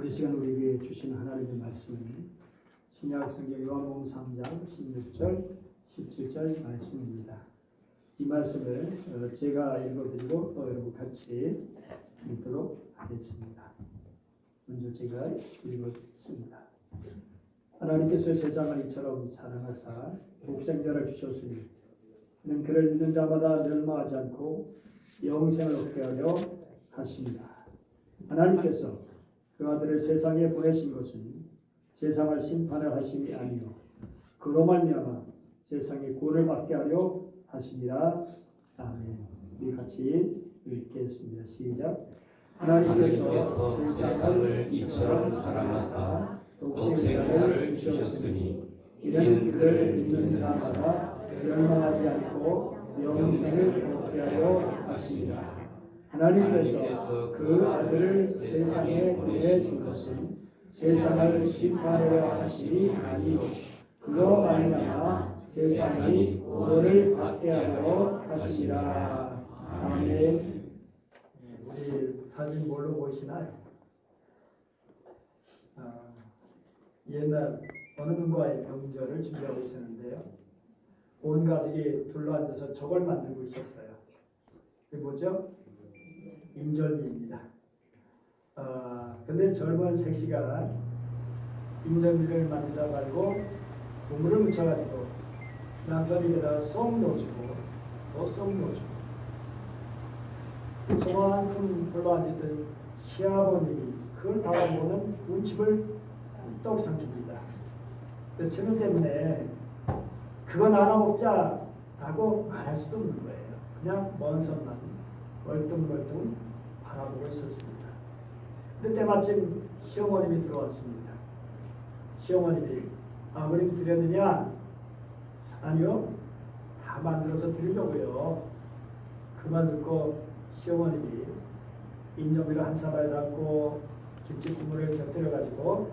우리 시간 우리에게 주시는 하나님의 말씀은 신약 성경 요한복음 3장 16절 17절 말씀입니다. 이 말씀을 제가 읽어드리고 여러분 같이 읽도록 하겠습니다. 먼저 제가 읽었습니다. 하나님께서 세상을 이처럼 사랑하사 독생자를 주셨으니 이는 그를 믿는 자마다 멸망하지 않고 영생을 얻게 하려 하십니다. 하나님께서 그 아들을 세상에 보내신 것은 세상을 심판을 하심이 아니요 그로 말미암아 세상의 구원을 받게 하려 하심이라. 아멘. 우리 같이 읽겠습니다. 시작. 하나님께서 세상을 이처럼 사랑하사 독생자를 주셨으니 이는 그를 믿는 자마다 멸망하지 않고 영생을 얻게 하려 하심이라. 하나님께서 그 아들을 세상에 보내신 것은 세상을 심판하려 하심이 아니요 그로 말미암아 세상이 구원을 받게 하려 하심이라. 아멘. 우리 사진 뭘로 보이시나요? 옛날 어느 누구와의 명절을 준비하고 있었는데요. 온 가족이 둘러앉아서 저걸 만들고 있었어요. 그게 뭐죠? 인절미입니다. 근데 젊은 색시가 인절미를 만들다 말고 고물을 묻혀가지고 남편 입에다가 쏙 넣어주고 또 쏙 넣어주고 저만큼 별로 앉았던 시아버님이 그걸 바라보는 군침을 떡 삼킵니다. 그 체면 때문에 그거 나눠 먹자 라고 말할 수도 없는 거예요. 그냥 먼 선만 멀뚱멀뚱 바라보고 있었습니다. 그때 마침 시어머님이 들어왔습니다. 시어머님이 아버님 드렸느냐? 아니요. 다 만들어서 드리려고요. 그만 듣고 시어머님이 인절미를 한 사발 담고 김치 국물을 곁들여가지고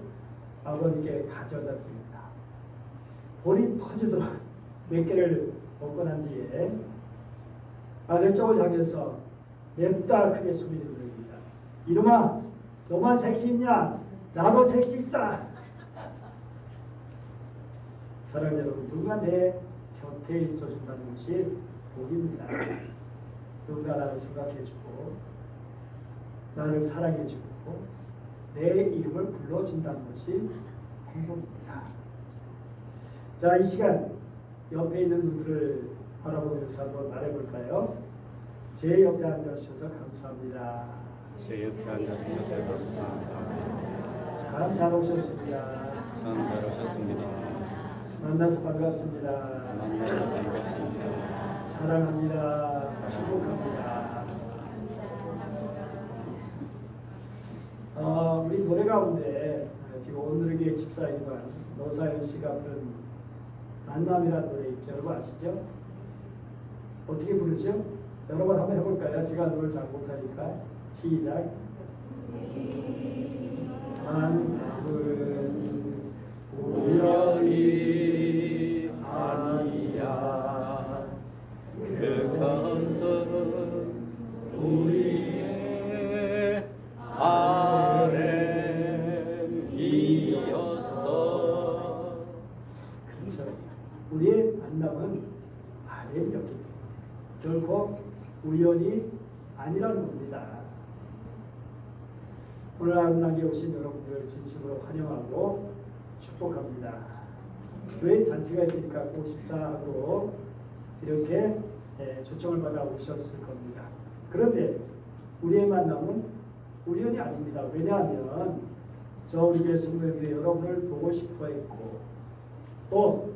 아버님께 가져다 드립니다. 볼이 터지도록 몇 개를 먹고 난 뒤에 아들 쪽을 향해서 냅다 크게 소리 지르입니다. 이놈아, 너만 색시 있냐? 나도 색시 있다. 사랑하는 여러분, 누가 내 곁에 있어준다는 것이 복입니다. 누가 나를 생각해주고 나를 사랑해주고 내 이름을 불러준다는 것이 행복입니다. 자, 이 시간 옆에 있는 분들을 바라보면서 한번 말해볼까요? 제 옆에 앉아주셔서 감사합니다. 제 옆에 앉아주셔서 감사합니다. 참 잘 오셨습니다. 참 잘 오셨습니다. 만나서 반갑습니다. 만나서 반갑습니다. 사랑합니다. 축복합니다. 우리 노래 가운데 지금 오늘에게 집사이지만 노사연 씨가 부른 만남이라는 노래 있죠. 여러분 아시죠? 어떻게 부르죠? 여러분 한번 해볼까요? 제가 노래를 잘 못하니까. 시작. 만남은 우연이 아니야. 그것은 우리의 바램이었어. 그렇죠. 우리의 만남은 바램이었기 때문에 결코 우연이 아니라는 겁니다. 오늘 아름답게 오신 여러분들 진심으로 환영하고 축복합니다. 교회 잔치가 있으니까 꼭 식사하고 이렇게 초청을 받아 오셨을 겁니다. 그런데 우리의 만남은 우연이 아닙니다. 왜냐하면 저 우리 교회 성도님들이 여러분을 보고 싶어 했고 또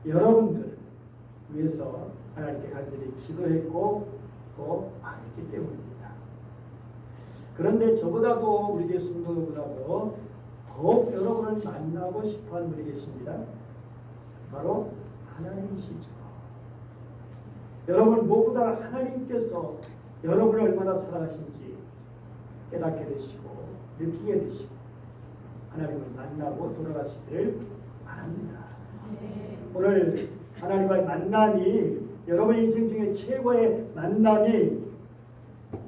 여러분들 위해서 하나님께 간절히 기도했고 또 말했기 때문입니다. 그런데 저보다도 우리 교회 성도들보다도 더욱 여러분을 만나고 싶어하는 분이 계십니다. 바로 하나님이시죠. 여러분 무엇보다 하나님께서 여러분을 얼마나 사랑하신지 깨닫게 되시고 느끼게 되시고 하나님을 만나고 돌아가시기를 바랍니다. 오늘 하나님과의 만남이 여러분 인생 중에 최고의 만남이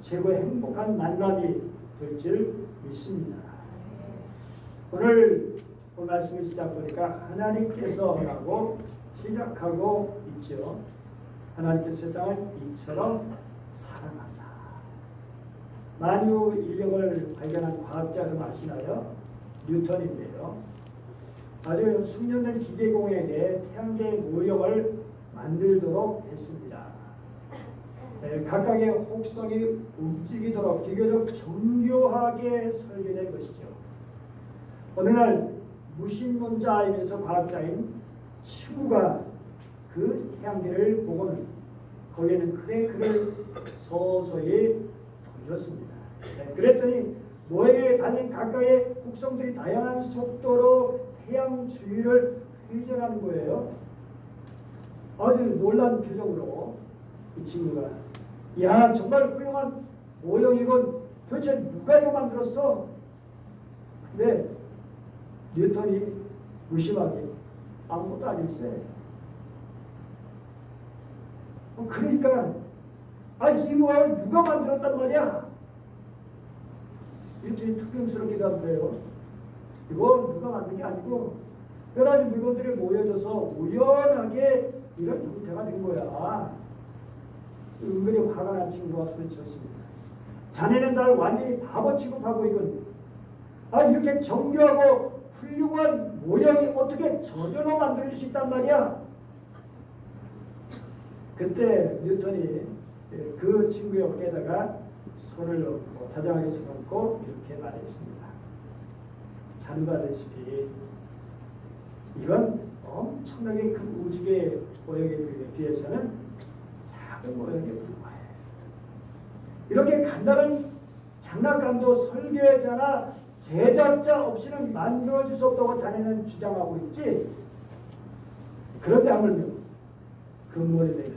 최고의 행복한 만남이 될 줄 믿습니다. 오늘 그 말씀을 시작 보니까 하나님께서라고 시작하고 있죠. 하나님께서 세상을 이처럼 사랑하사. 만유 인력을 발견한 과학자를 아시나요? 뉴턴인데요. 아주 숙련된 기계공에게 태양계의 모형을 만들도록 했습니다. 각각의 혹성이 움직이도록 비교적 정교하게 설계된 것이죠. 어느 날 무신론자이면서 과학자인 츠구가 그 태양계를 보고는 거기에는 크랭크를 서서히 돌렸습니다. 그랬더니 모형에 달린 각각의 혹성들이 다양한 속도로 태양 주위를 회전하는 거예요. 아주 놀란 표정으로 이 친구가 야 정말 훌륭한 모형이건 도대체 누가 이거 만들었어? 근데 뉴턴이 무심하게 아무것도 아닐세. 그러니까 이 모형을 누가 만들었단 말이야? 뉴턴이 투명스럽기도 한데요. 이거 누가 만든 게 아니고 여러 가지 물건들이 모여져서 우연하게 이런 형태가 된 거야. 은근히 화가 난 친구가 소리쳤습니다. 자네는 날 완전히 바보 취급하고 이건 이렇게 정교하고 훌륭한 모형이 어떻게 저절로 만들어질 수 있단 말이야. 그때 뉴턴이 그 친구의 어깨에다가 손을 넣고 다정하게 손을 얹고 이렇게 말했습니다. 자네도 알다시피 이건 엄청나게 큰 우주의 모형에 비해서는 작은 모형에 불과해. 이렇게 간단한 장난감도 설계자나 제작자 없이는 만들어질 수 없다고 자네는 주장하고 있지. 그런데 하물며 근본에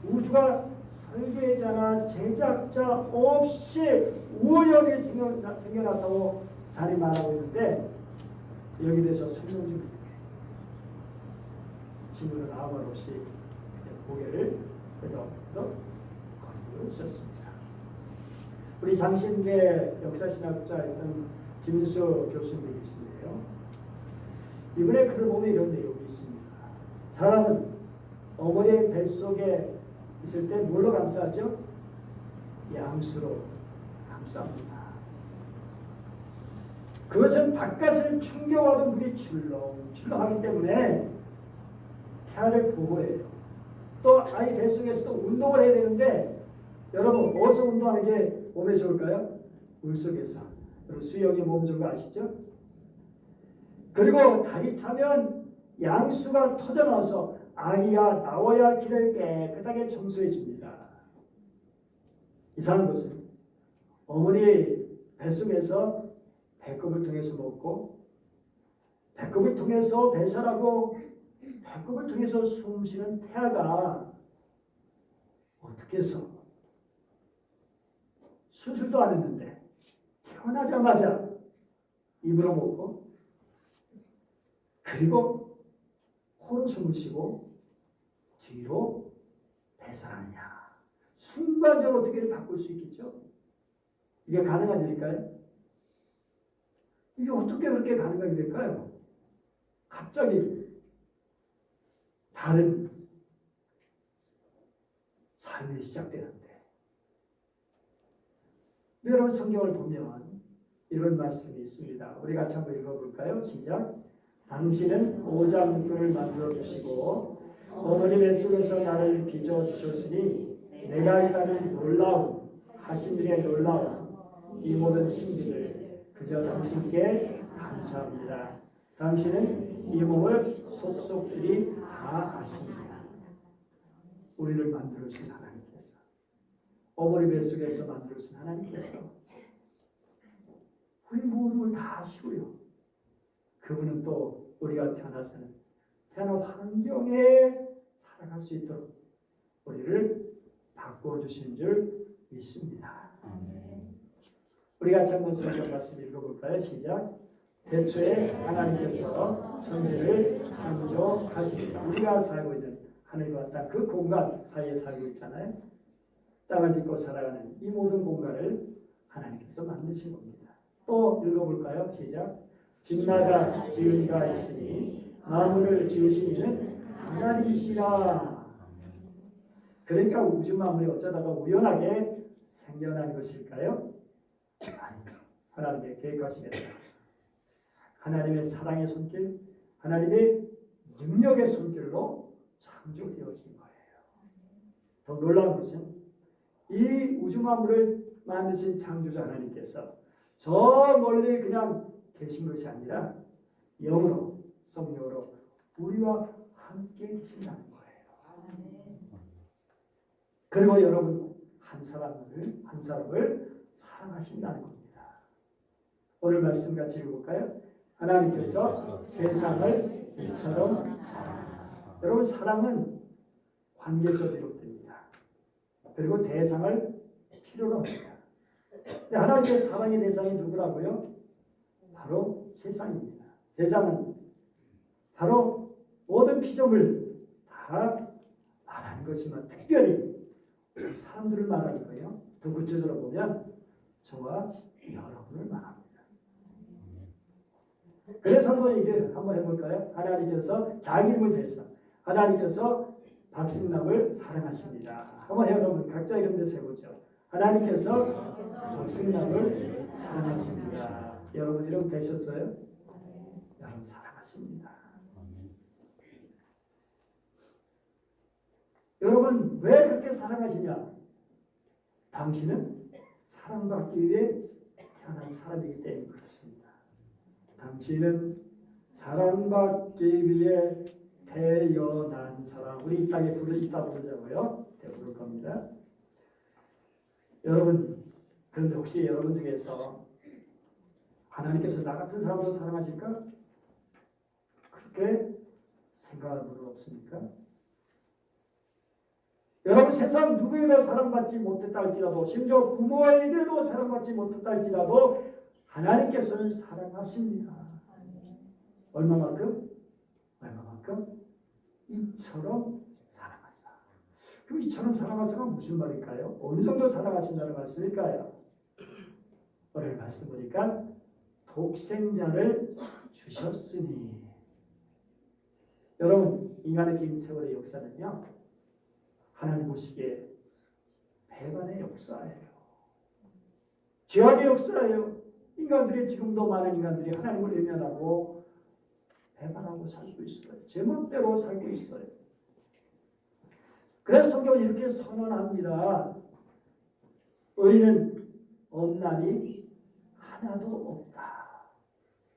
우주가 설계자나 제작자 없이 우연히 생겨났다고 자네 말하고 있는데 여기 대해서 설명 좀 해줄게. 친구는 아무 말 없이 고개를 끄덕끄덕 거리고 있었습니다. 우리 장신대 역사신학자였던 김인수 교수님이 계신데요. 이분의 글을 보면 이런 내용이 있습니다. 사람은 어머니의 뱃속에 있을 때 뭘로 감싸죠? 양수로 감쌉니다. 그것은 바깥을 충격하던 물이 출렁출렁하기 때문에 태아를 보호해요. 또 아이 뱃속에서도 운동을 해야 되는데 여러분 어디서 운동하는 게 몸에 좋을까요? 물속에서. 여러분 수영이 몸 좋은 거 아시죠? 그리고 다리 차면 양수가 터져나와서 아기가 나와야 할 길을 깨끗하게 청소해 줍니다. 이상한 것은 어머니 뱃속에서 배꼽을 통해서 먹고 배꼽을 통해서 배설하고 배꼽을 통해서 숨 쉬는 태아가 어떻게 해서 수술도 안 했는데 태어나자마자 입으로 먹고 그리고 코로 숨을 쉬고 뒤로 배설하느냐. 순간적으로 어떻게 바꿀 수 있겠죠? 이게 가능한 일일까요? 이게 어떻게 그렇게 가능하게 될까요? 갑자기 다른 삶이 시작되는데 여러분 성경을 보면 이런 말씀이 있습니다. 우리 같이 한번 읽어볼까요? 시작. 당신은 오장육부를 만들어주시고 어머니 뱃속에서 나를 빚어주셨으니 내가 있다는 놀라움 하신 일의 놀라움 이 모든 신비를 그저 당신께 감사합니다. 당신은 이 몸을 속속들이 다 아십니다. 우리를 만들어주신 하나님께서 어머니 뱃속에서 만들어주신 하나님께서 우리 모든 걸 다 아시고요. 그분은 또 우리가 태어나서는 태어난 환경에 살아갈 수 있도록 우리를 바꿔주신 줄 믿습니다. 우리 같이 한번 성경 말씀 읽어볼까요? 시작. 태초에 하나님께서 천지를 창조하십니다. 우리가 살고 있는 하늘과 땅 그 공간 사이에 살고 있잖아요. 땅을 딛고 살아가는 이 모든 공간을 하나님께서 만드신 겁니다. 또 읽어볼까요? 시작. 진마다 지은 이가 있으니 만물을 지으신 이는 하나님이시라. 그러니까 우주 만물이 어쩌다가 우연하게 생겨난 것일까요? 아니죠. 하나님의 계획하심에 따라서 하나님의 사랑의 손길, 하나님의 능력의 손길로 창조되어진 거예요. 더 놀라운 것은 이 우주 만물을 만드신 창조자 하나님께서 저 멀리 그냥 계신 것이 아니라 영으로, 성령으로 우리와 함께 계신다는 거예요. 그리고 여러분 한 사람을 사랑하신다는 겁니다. 오늘 말씀 같이 읽어볼까요? 하나님께서 세상을 이처럼 사랑하사. 여러분 사랑은 관계에서 비롯됩니다. 그리고 대상을 필요로 합니다. 근데 하나님의 사랑의 대상이 누구라고요? 바로 세상입니다. 세상은 바로 모든 피조물 다 말하는 것이지만 특별히 사람들을 말하는 거예요. 더 구체적으로 보면 저와 여러분을 말합니다. 그래서 한번 해볼까요? 하나님께서 자기 이름을 대해서 하나님께서 박승남을 사랑하십니다. 한번 여러분 각자 이름 대해서 해보죠. 하나님께서 박승남을 사랑하십니다. 여러분 이름 되셨어요? 여러분 사랑하십니다. 여러분 왜 그렇게 사랑하시냐? 당신은 사랑받기 위해 태어난 사람이기 때문에 그렇습니다. 당신은 사랑받기 위해 태어난 사람. 우리 이 땅에 이따 부르자고요. 부를 겁니다. 여러분 그런데 혹시 여러분 중에서 하나님께서 나 같은 사람도 사랑하실까? 그렇게 생각하는 분은 없습니까? 여러분 세상 누구에도 사랑받지 못했다 할지라도 심지어 부모에게도 사랑받지 못했다 할지라도 하나님께서는 사랑하십니다. 얼마만큼? 이처럼 사랑하사. 그럼 이처럼 사랑하사가 무슨 말일까요? 어느 정도 사랑하신다는 말씀일까요? 오늘 말씀 보니까 독생자를 주셨으니. 여러분 인간의 긴 세월의 역사는요 하나님 보시기에 배반의 역사예요. 죄악의 역사예요. 인간들이 지금도 많은 인간들이 하나님을 외면하고 배반하고 살고 있어요. 제멋대로 살고 있어요. 그래서 성경은 이렇게 선언합니다. 의인은 없나니 하나도 없다.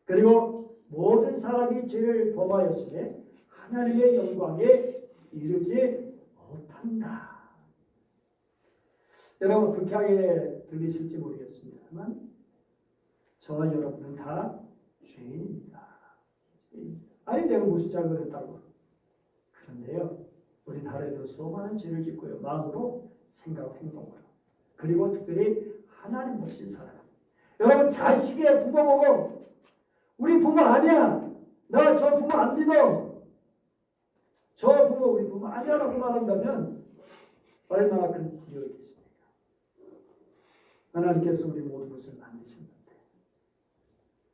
그리고 모든 사람이 죄를 범하였으니 하나님의 영광에 이르지 못한다. 여러분 불쾌하게 들리실지 모르겠습니다만 저와 여러분은 다 죄인입니다. 아니 내가 무슨 잘못했다고. 그런데요 우린 하루에도 수많은 죄를 짓고요. 마음으로 생각 행동으로. 그리고 특별히 하나님 없인 사람. 여러분 자식의 부모 보고 우리 부모 아니야. 나 저 부모 안 믿어. 저 부모 우리 부모 아니야라고 말한다면 얼마나 큰 불효이겠습니까? 하나님께서 우리 모든 것을 만드셨는데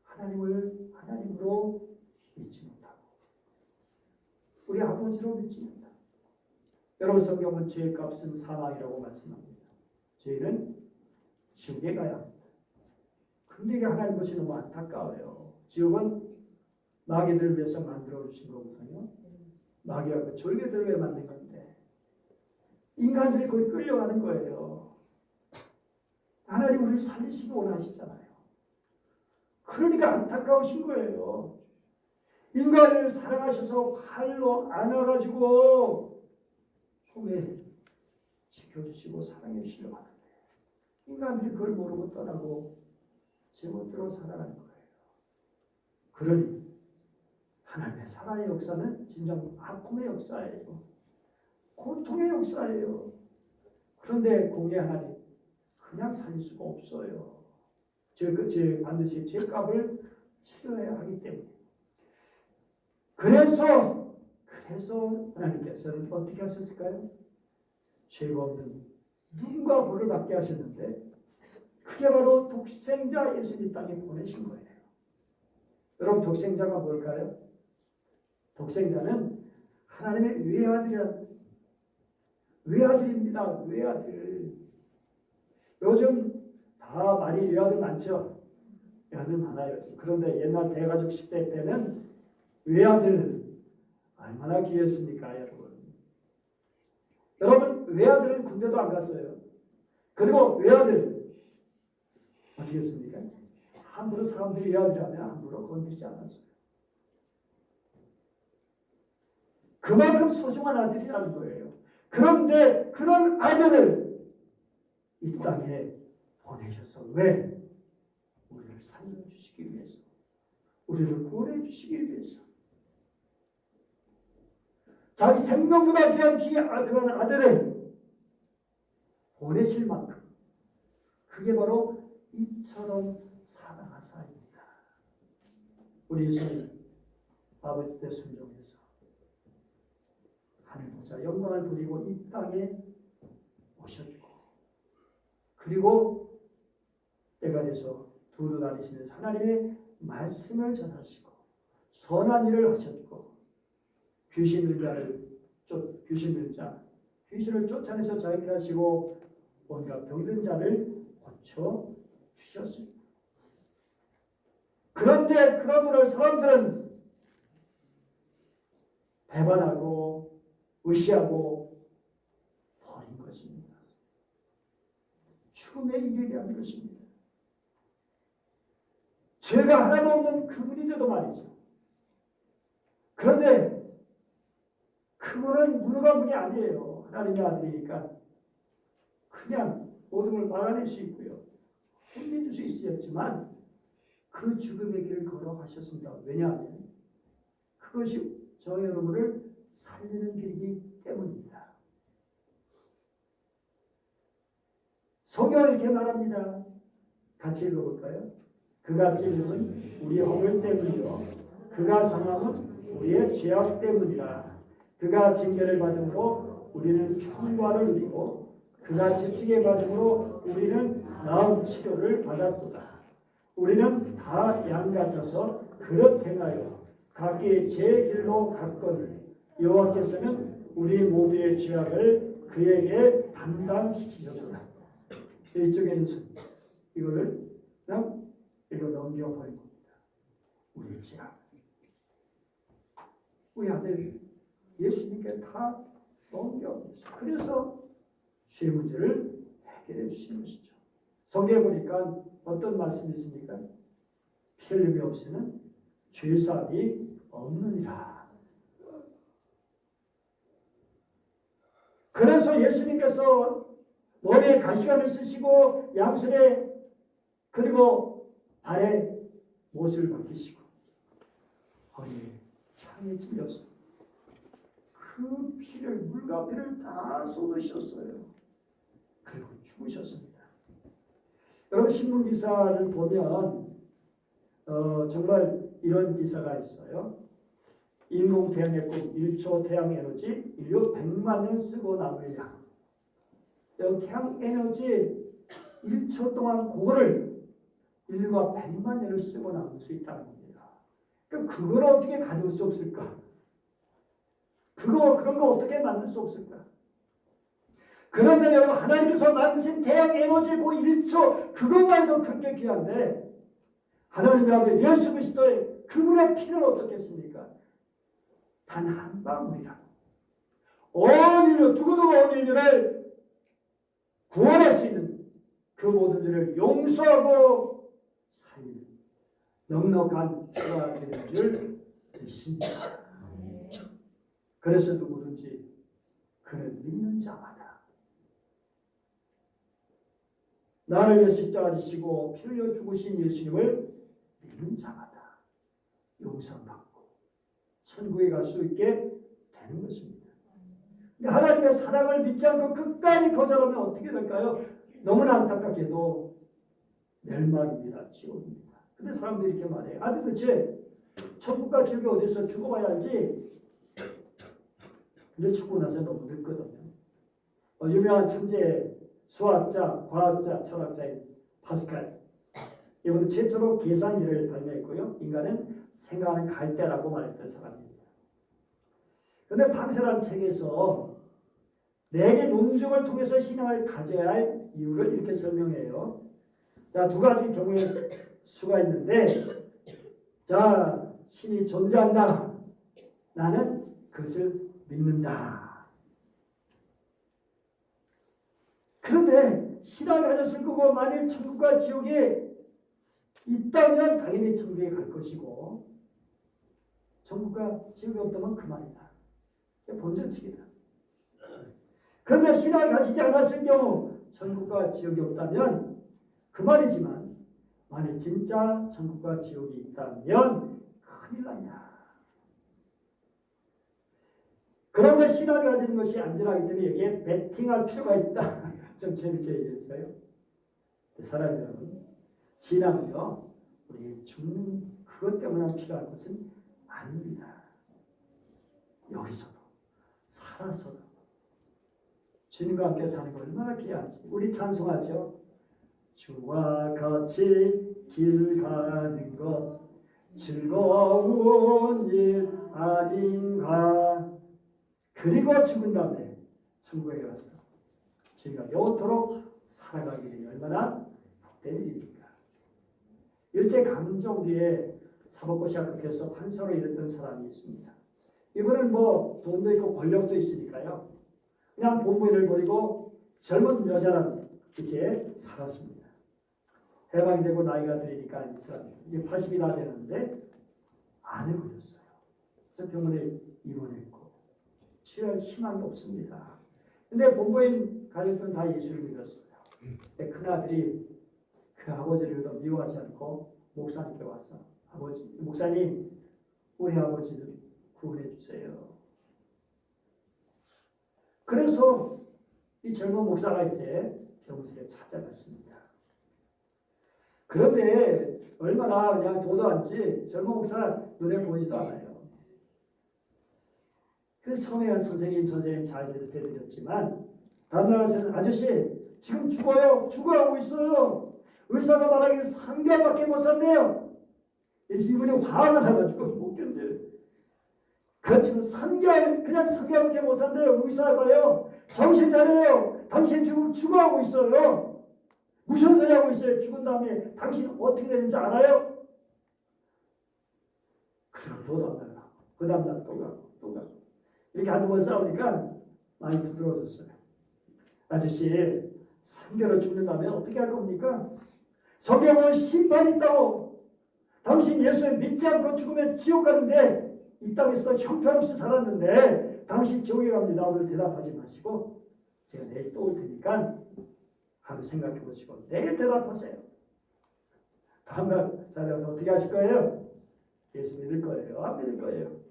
하나님으로 믿지 못하고 우리 아버지로 믿지 못하고. 여러분 성경은 죄의 값은 사망이라고 말씀합니다. 죄는 지옥에 가야 합니다. 근데 이게 하나님 것이 너무 안타까워요. 지옥은 마귀들을 위해서 만들어 주신 거거든요. 마귀가 그 졸개들을 위해 만든 건데 인간들이 거기 끌려가는 거예요. 하나님 우리를 살리시기 원하시잖아요. 그러니까 안타까우신 거예요. 인간을 사랑하셔서 칼로 안아가지고 손에 지켜주시고 사랑해 주시려고 하는데 인간들이 그걸 모르고 떠나고 제멋대로 살아가는 거예요. 그러니 하나님의 사랑의 역사는 진정 아픔의 역사예요. 고통의 역사예요. 그런데 공의 하나님 그냥 살릴 수가 없어요. 반드시 죄값을 치러야 하기 때문에. 그래서 하나님께서는 어떻게 하셨을까요? 죄가 없는 누군가 벌을 받게 하셨는데 그게 바로 독생자 예수님 땅에 보내신 거예요. 여러분 독생자가 뭘까요? 독생자는 하나님의 외아들이란 외아들입니다. 외아들. 요즘 다 많이 외아들 많죠? 외아들 많아요. 그런데 옛날 대가족 시대 때는 외아들 얼마나 귀했습니까, 여러분? 여러분 외아들은 군대도 안 갔어요. 그리고 외아들 어떻게 했습니까? 함부로 사람들이 외아들이라면 함부로 건드리지 않았어요. 그만큼 소중한 아들이라는 거예요. 그런데 그런 아들을 이 땅에 보내셔서 왜? 우리를 살려주시기 위해서, 우리를 구원해 주시기 위해서, 자기 생명보다 귀한 그런 아들을 보내실 만큼 그게 바로 이처럼 사랑하사입니다. 우리 예수님 아버지 때 순종해서 하늘 보좌 영광을 부리고 이 땅에 오셨고, 그리고 때가 돼서 두루 다니시는 하나님의 말씀을 전하시고 선한 일을 하셨고, 귀신을 쫓아내서 자유케 하시고 온갖 병든 자를 고쳐 주셨습니다. 그런데 그런 분을 사람들은 배반하고 무시하고 버린 것입니다. 죽음에 이르게 한 것입니다. 죄가 하나도 없는 그분인데도 말이죠. 그런데 그분은 무능한 분이 아니에요. 하나님의 아들이니까 그냥 모든 걸 막아낼 수 있고요, 혼내줄 수 있었지만 그 죽음의 길을 걸어가셨습니다. 왜냐하면 그것이 저 여러분을 살리는 길이기 때문입니다. 성경은 이렇게 말합니다. 같이 읽어볼까요? 그가 찔림은 우리의 허물 때문이요 그가 상함은 우리의 죄악 때문이라. 그가 징계를 받음으로 우리는 평화를 누리고 그가 채찍에 맞음으로 우리는 나음 치료를 받았도다. 우리는 다 양 같아서 그릇 행하여 각기 제 길로 갔거늘 여호와께서는 우리 모두의 죄악을 그에게 담당시키셨도다. 이쪽에는 이거를 그냥 이거 넘겨버린 겁니다. 우리의 죄악. 우리 아들 예수님께 다 넘겨버렸어요. 그래서 죄 문제를 해결해 주시는 것이죠. 성경에 보니까 어떤 말씀이 있습니까? 피 흘림이 없이는 죄사함이 없느니라. 그래서 예수님께서 머리에 가시관을 쓰시고 양손에 그리고 발에 못을 박히시고 허리에 창에 찔려서 그 피를, 물과 피를 다 쏟으셨어요. 그리고 죽으셨습니다. 여러분 신문 기사를 보면 정말 이런 기사가 있어요. 인공 태양의 꿈 1초 태양 에너지 인류 100만 년 쓰고 남을 양. 여기 태양 에너지 1초 동안 그거를 인류가 100만 년을 쓰고 남을 수 있다는 겁니다. 그러니까 그걸 어떻게 가질 수 없을까? 그런 거 어떻게 만들 수 없을까? 그러면 여러분 하나님께서 만드신 태양 에너지 그 1초 그것만도 그렇게 귀한데 하나님의 아들 예수 그리스도의 그분의 피는 어떻겠습니까? 단 한 방울이라도 온 인류 누구도 온 인류를 구원할 수 있는 그 모든 죄를 용서하고 살리는 넉넉한 피가 되는 줄 믿습니다. 그래서 누구든지 그를 믿는 자마다 나를 위해 십자가 지시고 피 흘려 죽으신 예수님을 믿는 자마다 용서받고 천국에 갈 수 있게 되는 것입니다. 근데 하나님의 사랑을 믿지 않고 끝까지 거절하면 어떻게 될까요? 너무나 안타깝게도 멸망입니다. 지옥입니다. 근데 사람들이 이렇게 말해요. 아니 도대체 천국과 지옥이 어디서 죽어봐야 알지? 근데 죽고 나서 너무 늦거든요. 유명한 천재 수학자, 과학자, 철학자인 파스칼. 이분은 최초로 계산기를 발명했고요. 인간은 생각하는 갈대라고 말했던 사람입니다. 그런데 방세라는 책에서 내게 논증을 통해서 신앙을 가져야 할 이유를 이렇게 설명해요. 자, 두 가지 경우의 수가 있는데, 자, 신이 존재한다. 나는 그것을 믿는다. 그런데 신앙을 가졌을 거고 만일 천국과 지옥에 있다면 당연히 천국에 갈 것이고 천국과 지옥이 없다면 그만이다. 본전칙이다. 그런데 신앙을 가지지 않았을 경우 천국과 지옥이 없다면 그 말이지만 만일 진짜 천국과 지옥이 있다면 큰일 난다. 그러면 신앙을 가지는 것이 안전하기 때문에 여기에 베팅할 필요가 있다. 좀 재밌게 얘기했어요. 사람들은 신앙은요, 우리 죽는 그것 때문에 필요한 것은 아닙니다. 여기서도 살아서도 주님과 함께 사는 거 얼마나 귀한지. 우리 찬송하죠. 주와 같이 길 가는 것 즐거운 일 아닌가. 그리고 죽은 다음에 천국에 가서 저희가 영원토록 살아가기 위해 얼마나 복된 일입니까? 일제 강점 뒤에 사법고 시작해서 판사로 일했던 사람이 있습니다. 이분은 뭐 돈도 있고 권력도 있으니까요. 그냥 본부일을 버리고 젊은 여자랑 이제 살았습니다. 해방이 되고 나이가 들으니까 이 사람이 이제 80이 다 되는데 암에 걸렸어요. 그래서 병원에 입원했고 치료할 희망이 없습니다. 근데 본부인 가족들은 다 예수를 믿었어요. 근데 큰아들이 그 아버지를 더 미워하지 않고 목사님께 와서 아버지, 목사님 우리 아버지를 구원해 주세요. 그래서 이 젊은 목사가 이제 병실에 찾아갔습니다. 그런데 얼마나 그냥 도도한지 젊은 목사 눈에 보이지도 않아요. 그래서 처음에 선생님 잘 대드렸지만 다음날 와서는 아저씨 지금 죽어가고 있어요. 의사가 말하기를 3개월밖에 못 산대요. 이분이 화가 나가지고 못 견뎌요. 그렇지만 3개월 그냥 3개월밖에 못 산대요. 의사가요. 정신 차려요. 당신 지금 죽어가고 있어요. 무슨 소리 하고 있어요. 죽은 다음에 당신 어떻게 되는지 알아요? 그리고 또 다음날 그 다음날 또 가고 이렇게 한두 번 싸우니까 많이 부드러워졌어요. 아저씨 3개월 죽는다면 어떻게 할 겁니까? 성경은 심판이 있다고. 당신 예수를 믿지 않고 죽으면 지옥 가는데 이 땅에서도 형편없이 살았는데 당신 지옥에 갑니다. 오늘 대답하지 마시고 제가 내일 또 올 테니까 하루 생각해 보시고 내일 대답하세요. 다음날 자리에서 어떻게 하실 거예요? 예수 믿을 거예요? 안 믿을 거예요?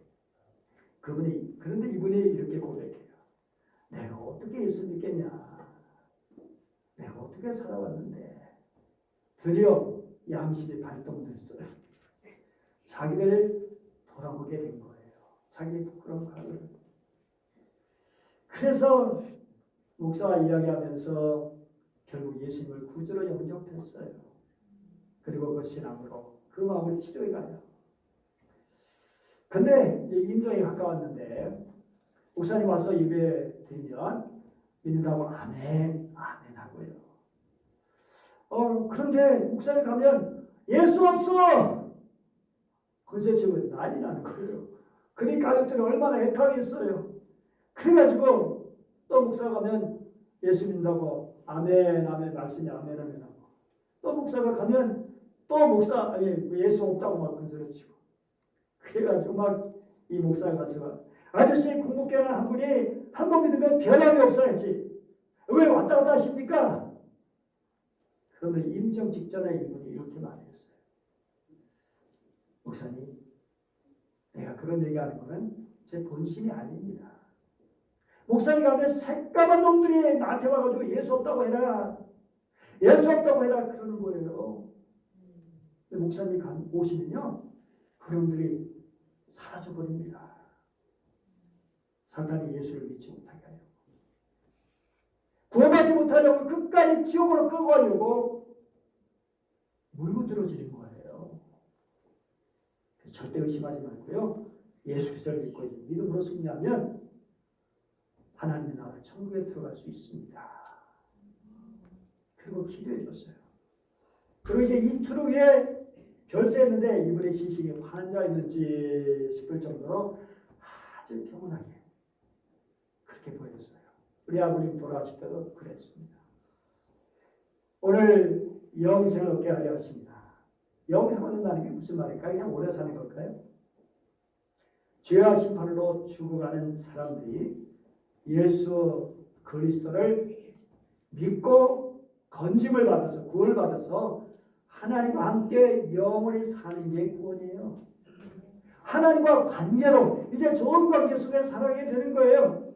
그런데 이분이 이렇게 고백해요. 내가 어떻게 예수 믿겠냐? 내가 어떻게 살아왔는데 드디어 양심이 발동됐어요. 자기를 돌아보게 된 거예요. 자기 부끄러운 과거를. 그래서 목사와 이야기하면서 결국 예수님을 구주로 영접했어요. 그리고 그 신앙으로 그 마음을 치료해 가요. 근데 이제 임종이 가까웠는데 목사님 와서 예배 드리면 믿는다고 아멘 하고요. 그런데 목사님 가면 예수 없어! 그래서 지금 난리 나는 거예요. 그러니까 가족들이 얼마나 애타겠어요. 그래가지고 또 목사 가면 예수 믿는다고 아멘 말씀이 아멘 하고 또 목사가 가면 또 예수 없다고 막 큰소리 치고 그래가지고 막 이 목사가 가서 아저씨 공복교는 한 분이 한 번 믿으면 변함이 없어야지 왜 왔다 갔다 하십니까? 그런데 임종 직전에 이분이 이렇게 말했어요. 목사님, 내가 그런 얘기하는 거는 제 본심이 아닙니다. 목사님 가면 새까만 놈들이 나한테 와가지고 예수 없다고 해라. 예수 없다고 해라. 그러는 거예요. 근데 목사님 오시면요. 그 놈들이 사라져버립니다. 사탄이 예수를 믿지 못하게 하려고. 구원받지 못하려고 끝까지 지옥으로 끌고 가려고 물고 들어지는 거예요. 절대 의심하지 말고요. 예수 그리스도를 믿고 믿음으로 승리하면 하나님의 나라 천국에 들어갈 수 있습니다. 그리고 기도해 줬어요. 그리고 이제 이틀 후에 별세했는데 이분의 시신이 환자였는지 싶을 정도로 아주 평온하게 그렇게 보였어요. 우리 아버님 돌아가실 때도 그랬습니다. 오늘 영생을 얻게 하려 하십니다. 영생 얻는다는 게 무슨 말일까요? 그냥 오래 사는 걸까요? 죄와 심판으로 죽어가는 사람들이 예수 그리스도를 믿고 건짐을 받아서 구원을 받아서 하나님과 함께 영원히 사는 게 구원이에요. 하나님과 관계로 이제 좋은 관계 속에 살아가게 되는 거예요.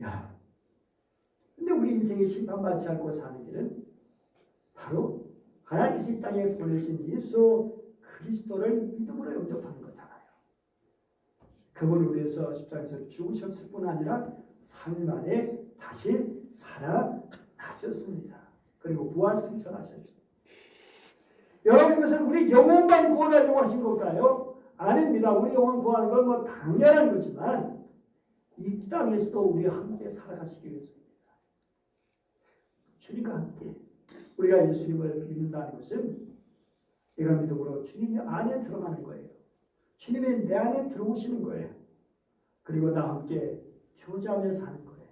야, 근데 우리 인생이 심판받지 않고 사는 길은 바로 하나님께서 이 땅에 보내신 예수 그리스도를 믿음으로 영접하는 거잖아요. 그분을 위해서 십자가에서 죽으셨을 뿐 아니라 3일 만에 다시 살아나셨습니다. 그리고 부활 승천하셨죠. 여러분 이것은 우리 영혼만 구원하려고 하신 걸까요? 아닙니다. 우리 영혼 구하는 건 뭐 당연한 거지만 이 땅에서도 우리와 함께 살아가시기 위해서입니다. 주님과 함께 우리가 예수님을 믿는다는 것은 내가 믿음으로 주님의 안에 들어가는 거예요. 주님이 내 안에 들어오시는 거예요. 그리고 나와 함께 효자하며 사는 거예요.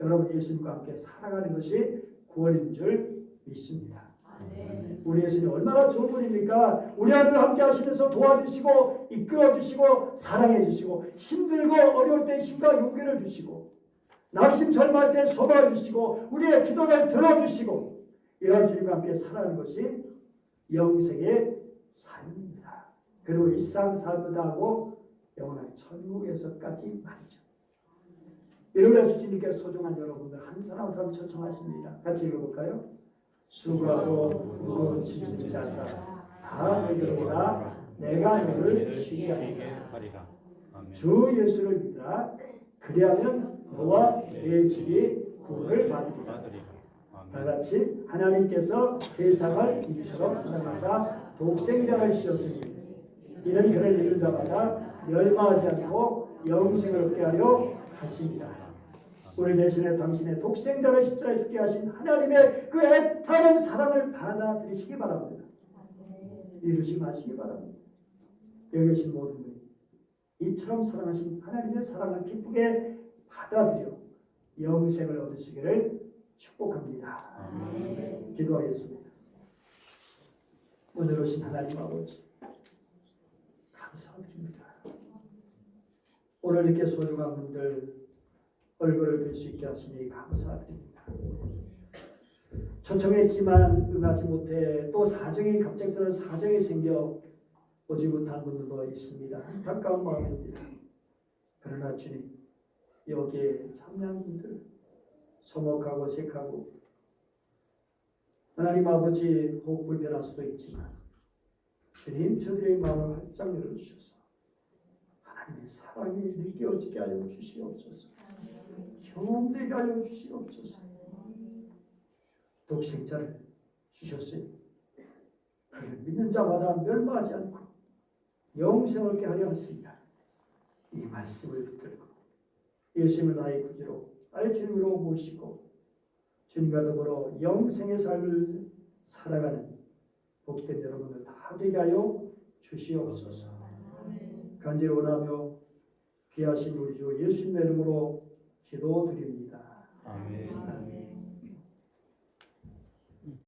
여러분 예수님과 함께 살아가는 것이 구원인 줄 믿습니다. 우리 예수님 얼마나 좋은 분입니까? 우리 안을 함께 하시면서 도와주시고 이끌어주시고 사랑해주시고 힘들고 어려울 때 힘과 용기를 주시고 낙심 절망할 때 소망해주시고 우리의 기도를 들어주시고 이런 주님과 함께 살아가는 것이 영생의 삶입니다. 그리고 일상 삶을 하고 영원한 천국에서까지 말이죠. 이름에서 주님께 소중한 여러분들 한 사람 한 사람 초청하십니다. 같이 읽어볼까요? 수고하고 무거운 짐진 자들아 다 내게로 오라 내가 너를 쉬게 하리라. 주 예수를 믿으라 그리하면 너와 내 집이 구원을 받으리라. 다같이 하나님께서 세상을 이처럼 사랑하사 독생자를 주셨으니 이는 그를 믿는 자마다 멸망하지 않고 영생을 얻게 하려 하십니다. 우리 대신에 당신의 독생자를 십자가에 죽게 하신 하나님의 그 애타는 사랑을 받아들이시기 바랍니다. 이루지 마시기 바랍니다. 여기 계신 모든 분이 이처럼 사랑하신 하나님의 사랑을 기쁘게 받아들여 영생을 얻으시기를 축복합니다. 기도하겠습니다. 오늘 오신 하나님 아버지 감사드립니다. 오늘 이렇게 소중한 분들 얼굴을 뵐 수 있게 하시니 감사드립니다. 초청했지만 응하지 못해 또 사정이 갑자기 저는 사정이 생겨 오지 못한 분들도 있습니다. 안타까운 마음입니다. 그러나 주님 여기에 참여한 분들 서먹하고 어색하고 하나님 아버지 혹 불편할 수도 있지만 주님 저들의 마음을 활짝 열어주셔서 하나님의 사랑이 느껴지게 하여 주시옵소서. 경험되게 하여 주시옵소서. 독생자를 주셨으니 그를 믿는 자마다 멸망하지 않고 영생을 얻게 하려 하십니다. 이 말씀을 붙들고 예수님을 나의 구주로 나의 주님으로 모시고 주님과 더불어 영생의 삶을 살아가는 복된 여러분들 다 되게 하여 주시옵소서. 간절히 원하며 귀하신 우리 주 예수님의 이름으로 기도드립니다. 아멘.